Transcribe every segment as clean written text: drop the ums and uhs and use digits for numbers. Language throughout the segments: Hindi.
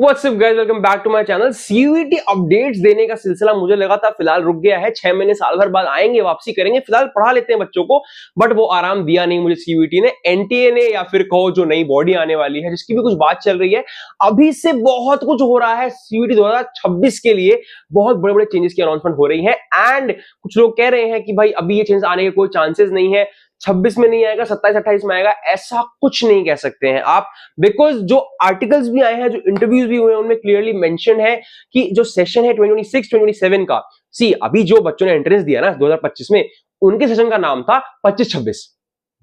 What's up guys, welcome back to my channel. CUET updates देने का सिलसिला मुझे लगा था फिलहाल रुक गया है। 6 महीने साल भर बाद आएंगे, वापसी करेंगे। फिलहाल पढ़ा लेते हैं बच्चों को, बट वो आराम दिया नहीं मुझे सीयूईटी ने, एनटीए ने, या फिर कहो जो नई बॉडी आने वाली है जिसकी भी कुछ बात चल रही है। अभी से बहुत कुछ हो रहा है सीयूईटी 2026 के लिए। बहुत बड़े बड़े चेंजेस की अनाउंसमेंट हो रही है एंड कुछ लोग कह रहे हैं कि भाई अभी ये चेंज आने के कोई चांसेस नहीं है, 26 में नहीं आएगा, 27-28 में आएगा। ऐसा कुछ नहीं कह सकते हैं आप, बिकॉज जो आर्टिकल्स भी आए हैं, जो इंटरव्यूज भी हुए हैं, उनमें क्लियरली मेंशन है कि जो सेशन है 2026-2027 का, सी अभी जो बच्चों ने एंट्रेंस दिया ना 2025 में, उनके सेशन का नाम था 25-26।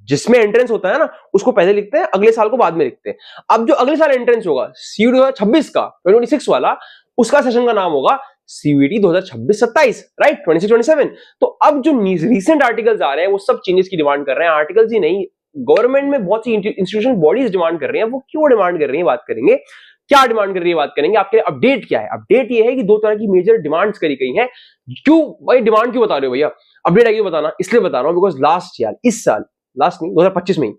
जिसमें एंट्रेंस होता है ना, उसको पहले लिखते हैं, अगले साल को बाद में लिखते हैं। अब जो अगले साल एंट्रेंस होगा सीयूईटी 2026 का, 2026 वाला, उसका सेशन का नाम होगा सीयूईटी 2026-27, राइट, 26-27। तो अब जो रीसेंट आर्टिकल्स आ रहे हैं वो सब चेंजेस की डिमांड कर रहे हैं। आर्टिकल्स ही नहीं, गवर्नमेंट में बहुत सी इंस्टीट्यूशन बॉडीज डिमांड कर रही हैं। वो क्यों डिमांड कर रही है बात करेंगे, क्या डिमांड कर रही है बात करेंगे। आपके अपडेट क्या है? अपडेट ये है कि दो तरह की मेजर डिमांड्स करी गई हैं। क्यों भाई डिमांड क्यों बता रहे हो भैया? अपडेट आइए बताना, इसलिए बता रहा हूं बिकॉज लास्ट यार, इस साल, लास्ट नहीं 2025 में ही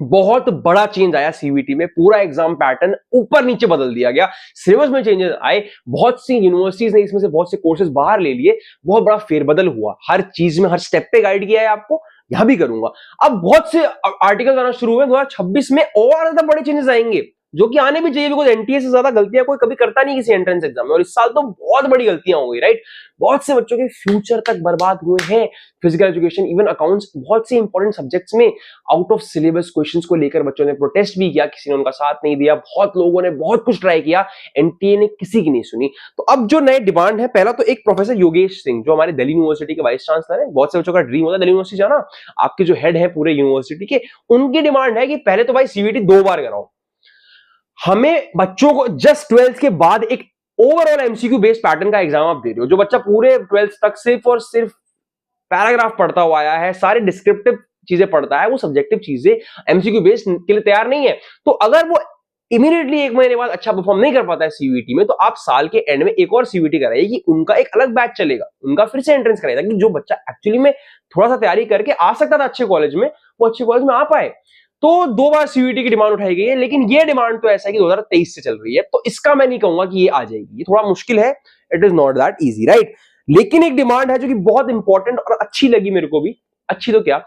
बहुत बड़ा चेंज आया सीयूईटी में। पूरा एग्जाम पैटर्न ऊपर नीचे बदल दिया गया, सिलेबस में चेंजेस आए, बहुत सी यूनिवर्सिटीज ने इसमें से बहुत से कोर्सेज बाहर ले लिए, बहुत बड़ा फेरबदल हुआ हर चीज में, हर स्टेप पे गाइड किया है आपको, यहां भी करूंगा। अब बहुत से आर्टिकल आना शुरू हुए, 2026 में और ज्यादा बड़े चेंजेस आएंगे, जो कि आने भी चाहिए, बिकॉज एनटीए से ज्यादा गलतियां कोई कभी करता नहीं किसी एंट्रेंस एग्जाम में, और इस साल तो बहुत बड़ी गलतियां हो गई, राइट। बहुत से बच्चों के फ्यूचर तक बर्बाद हुए हैं। फिजिकल एजुकेशन, इवन अकाउंट्स, बहुत से इंपॉर्टेंट सब्जेक्ट्स में आउट ऑफ सिलेबस क्वेश्चंस को लेकर बच्चों ने प्रोटेस्ट भी किया, किसी ने उनका साथ नहीं दिया, बहुत लोगों ने बहुत कुछ ट्राई किया, एनटीए ने किसी की नहीं सुनी। तो अब जो नए डिमांड है, पहला तो एक प्रोफेसर योगेश सिंह, जो हमारे दिल्ली यूनिवर्सिटी के वाइस चांसलर है, बहुत से बच्चों का ड्रीम होता है दिल्ली यूनिवर्सिटी जाना। आपके जो हेड है पूरे यूनिवर्सिटी के, उनकी डिमांड है कि पहले तो भाई सीयूईटी 2 बार कराओ। हमें बच्चों को जस्ट 12th के बाद एक ओवरऑल एमसीक्यू बेस्ड पैटर्न का एग्जाम आप दे रहे हो। जो बच्चा पूरे 12th तक सिर्फ और सिर्फ पैराग्राफ पढ़ता हुआ आया है, सारे डिस्क्रिप्टिव चीजें पढ़ता है, वो सब्जेक्टिव चीजें एमसीक्यू बेस्ड के लिए तैयार नहीं है। तो अगर वो इमीडिएटली 1 महीने बाद अच्छा परफॉर्म नहीं कर पाता है सीयूईटी में, तो आप साल के एंड में एक और सीयूईटी कराइए कि उनका एक अलग बैच चलेगा, उनका फिर से एंट्रेंस कराइए, ताकि जो बच्चा एक्चुअली में थोड़ा सा तैयारी करके आ सकता था अच्छे कॉलेज में, वो अच्छे कॉलेज में आ पाए। तो 2 बार सीयूईटी की डिमांड उठाई गई है, लेकिन ये डिमांड तो ऐसा है कि 2023 से चल रही है, तो इसका मैं नहीं कहूंगा कि ये आ जाएगी, ये थोड़ा मुश्किल है, it is not that easy, right. लेकिन एक डिमांड है जो कि बहुत इंपॉर्टेंट और अच्छी लगी मेरे को भी। अच्छी तो क्या,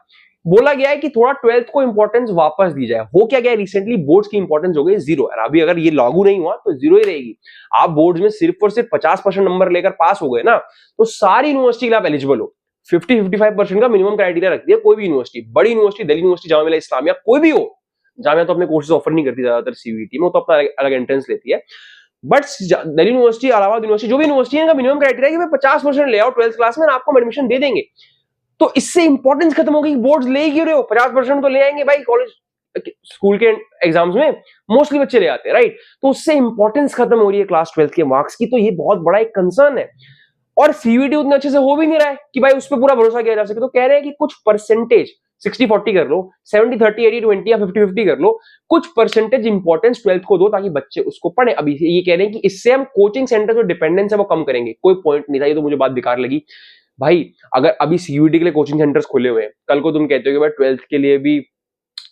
बोला गया है कि थोड़ा 12th को इंपॉर्टेंस वापस दी जाए। हो क्या गया, रिसेंटली बोर्ड्स की इंपॉर्टेंस हो गई 0, और अभी अगर ये लागू नहीं हुआ तो 0 ही रहेगी। आप बोर्ड्स में सिर्फ और सिर्फ 50% नंबर लेकर पास हो गए ना, तो सारी यूनिवर्सिटी के लिए आप एलिजिबल हो। 50-55% का मिनिमम क्राइटेरिया रखती है कोई भी यूनिवर्सिटी, बड़ी यूनिवर्सिटी, दिल्ली यूनिवर्सिटी, जामिया मिलिया इस्लामिया, कोई भी हो। जामिया तो अपने कोर्सेज ऑफर नहीं करती ज्यादातर सीयूईटी में, वो तो अपना अलग एंट्रेंस लेती है। But Delhi university, Allahabad university, जो भी यूनिवर्सिटी है, इनका मिनिमम क्राइटेरिया है कि 50% ले आओ 12th क्लास में, आपको एडमिशन दे देंगे। तो इससे इंपॉर्टेंस खत्म हो गई। बोर्ड्स ले ही क्यों रहे हो? 50% तो ले आएंगे भाई, कॉलेज स्कूल के एग्जाम्स में मोस्टली बच्चे ले आते हैं, राइट। तो उससे इंपॉर्टेंस खत्म हो रही है क्लास 12th के मार्क्स की, तो ये बहुत बड़ा एक कंसर्न है। और सीयूईटी उतने अच्छे से हो भी नहीं रहा है कि भाई उस पर पूरा भरोसा किया जा सके। तो कह रहे हैं कि कुछ परसेंटेज, 60-40 कर लो, 70-30, 80-20 या 50-50 कर लो, कुछ परसेंटेज इंपॉर्टेंस 12th को दो, ताकि बच्चे उसको पढ़े। अभी ये कह रहे हैं कि इससे हम कोचिंग सेंटर जो डिपेंडेंस है वो कम करेंगे। कोई पॉइंट नहीं था, ये तो मुझे बात बेकार लगी भाई। अगर अभी सीयूईटी के लिए कोचिंग सेंटर्स खुले हुए हैं, कल को तुम कहते हो कि भाई 12th के लिए भी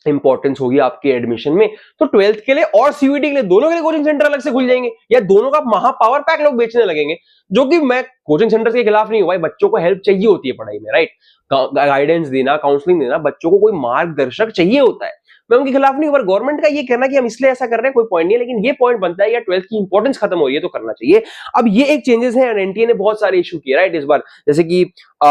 इंपॉर्टेंस होगी आपके एडमिशन में, तो 12th के लिए और सीयूईटी के लिए, दोनों के लिए कोचिंग सेंटर अलग से खुल जाएंगे, या दोनों का महापावर पैक लोग बेचने लगेंगे। जो कि मैं कोचिंग सेंटर के खिलाफ नहीं हूं भाई, बच्चों को हेल्प चाहिए होती है पढ़ाई में, राइट। गाइडेंस देना, काउंसलिंग देना, बच्चों को कोई मार्गदर्शक चाहिए होता है, मैं उनके खिलाफ नहीं हूं। पर गवर्नमेंट का ये कहना कि हम इसलिए ऐसा कर रहे हैं, कोई पॉइंट नहीं है, लेकिन ये पॉइंट बनता है यार 12th की इंपॉर्टेंस खत्म हो रही है तो करना चाहिए। अब ये एक चेंजेस है, एनटीए ने बहुत सारे इशू किए, राइट, इस बार। जैसे कि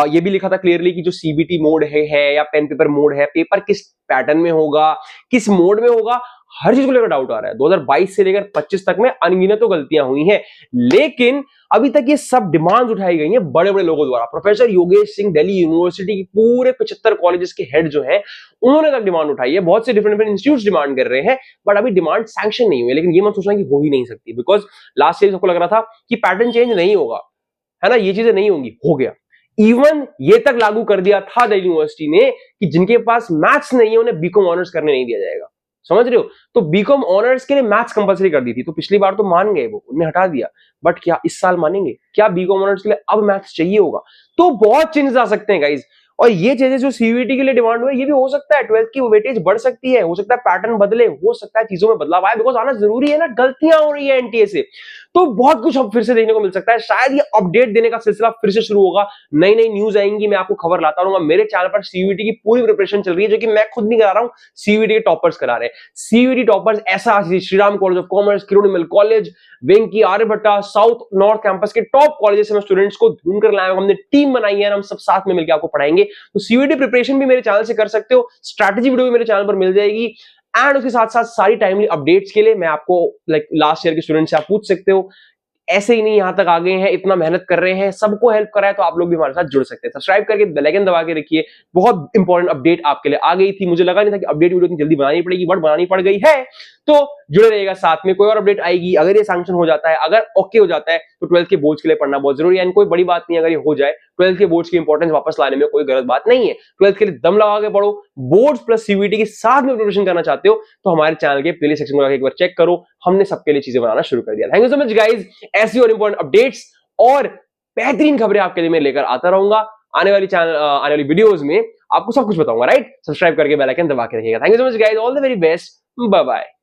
ये भी लिखा था क्लियरली कि जो सीबीटी मोड है या पेन पेपर मोड है, पेपर किस पैटर्न में होगा, किस मोड में होगा, हर चीज को लेकर डाउट आ रहा है। 2022 से लेकर 25 तक में अनगिनत तो गलतियां हुई हैं, लेकिन अभी तक ये सब डिमांड उठाई गई हैं बड़े बड़े लोगों द्वारा। प्रोफेसर योगेश सिंह, दिल्ली यूनिवर्सिटी की पूरे 75 कॉलेजेस के हेड जो हैं, उन्होंने तक डिमांड उठाई है। बहुत से डिफरेंट डिफरेंट इंस्टीट्यूट्स डिमांड कर रहे हैं, बट अभी डिमांड सैंक्शन नहीं हुई है। लेकिन ये मत सोचना कि हो ही नहीं सकती, बिकॉज लास्ट ईयर सबको लग रहा था कि पैटर्न चेंज नहीं होगा, है ना, ये चीजें नहीं होंगी, हो गया। इवन ये तक लागू कर दिया था दिल्ली यूनिवर्सिटी ने कि जिनके पास मैथ्स नहीं है उन्हें बीकॉम ऑनर्स करने नहीं दिया जाएगा। समझ रहे हो? तो बीकॉम ऑनर्स के लिए मैथ्स कंपलसरी कर दी थी, तो पिछली बार तो मान गए वो, उन्हें हटा दिया। बट क्या इस साल मानेंगे? क्या बीकॉम ऑनर्स के लिए अब मैथ्स चाहिए होगा? तो बहुत चेंजेस आ सकते हैं गाइज। और ये चीजें जो सीयूईटी के लिए डिमांड हुई, ये भी हो सकता है 12th की वेटेज बढ़ सकती है, हो सकता है पैटर्न बदले, हो सकता है चीजों में बदलाव आए, बिकॉज आना जरूरी है ना, गलतियां हो रही है एनटीए से। तो बहुत कुछ अब फिर से देखने को मिल सकता है, शायद ये अपडेट देने का सिलसिला फिर से शुरू होगा, नई नई न्यूज आएंगी, मैं आपको खबर लाता रहूंगा। मेरे चैनल पर सीयूईटी की पूरी प्रिपरेशन चल रही है, जो कि मैं खुद नहीं करा रहा हूं, सीयूईटी के टॉपर्स करा रहे हैं। सीयूईटी टॉपर्स ऐसा Shri Ram college of commerce, Kirorimal college, Venky, Aryabhatta, south north campus के टॉप कॉलेजेस से स्टूडेंट्स को ढूंढ कर लाए, हमने टीम बनाई है, हम सब साथ में मिलकर आपको पढ़ाएंगे। तो सीयूईटी प्रिपरेशन भी मेरे चैनल से कर सकते हो, स्ट्रैटेजी वीडियो भी मेरे चैनल पर मिल जाएगी, एंड उसके साथ साथ सारी टाइमली अपडेट्स के लिए मैं आपको लाइक लास्ट ईयर के स्टूडेंट से आप पूछ सकते हो, ऐसे ही नहीं यहां तक आ गए हैं, इतना मेहनत कर रहे हैं, सबको हेल्प कर रहा है, तो आप लोग भी हमारे साथ जुड़ सकते हैं। सब्सक्राइब करके बेल आइकन दबा के रखिए, बहुत इंपॉर्टेंट अपडेट आपके लिए आ गई थी, मुझे लगा नहीं था कि अपडेट वीडियो इतनी जल्दी बनानी पड़ेगी, बट बनानी पड़ गई है। तो जुड़े रहिएगा साथ में, कोई और अपडेट आएगी, अगर ये सैंक्शन हो जाता है, अगर ओके हो जाता है, तो 12th के बोर्ड के लिए पढ़ना बहुत जरूरी है, कोई बड़ी बात नहीं, अगर ये हो जाए 12th के बोर्ड की इंपॉर्टेंस वापस लाने में कोई गलत बात नहीं है। 12th के लिए दम लगा के पढ़ो, बोर्ड्स प्लस सीयूईटी के साथ में प्रिपरेशन करना चाहते हो, तो हमारे चैनल के प्लेलिस्ट सेक्शन को एक बार चेक करो, हमने सबके लिए चीजें बनाना शुरू कर दिया। Thank you so much guys, ऐसी और इंपॉर्टेंट अपडेट्स और बेहतरीन खबरें आपके लिए मैं लेकर आता रहूंगा। आने वाली वीडियोस में आपको सब कुछ बताऊंगा, राइट? सब्सक्राइब करके बेल आइकन दबा के रखिएगा। Thank you so much guys, all the very best, bye bye.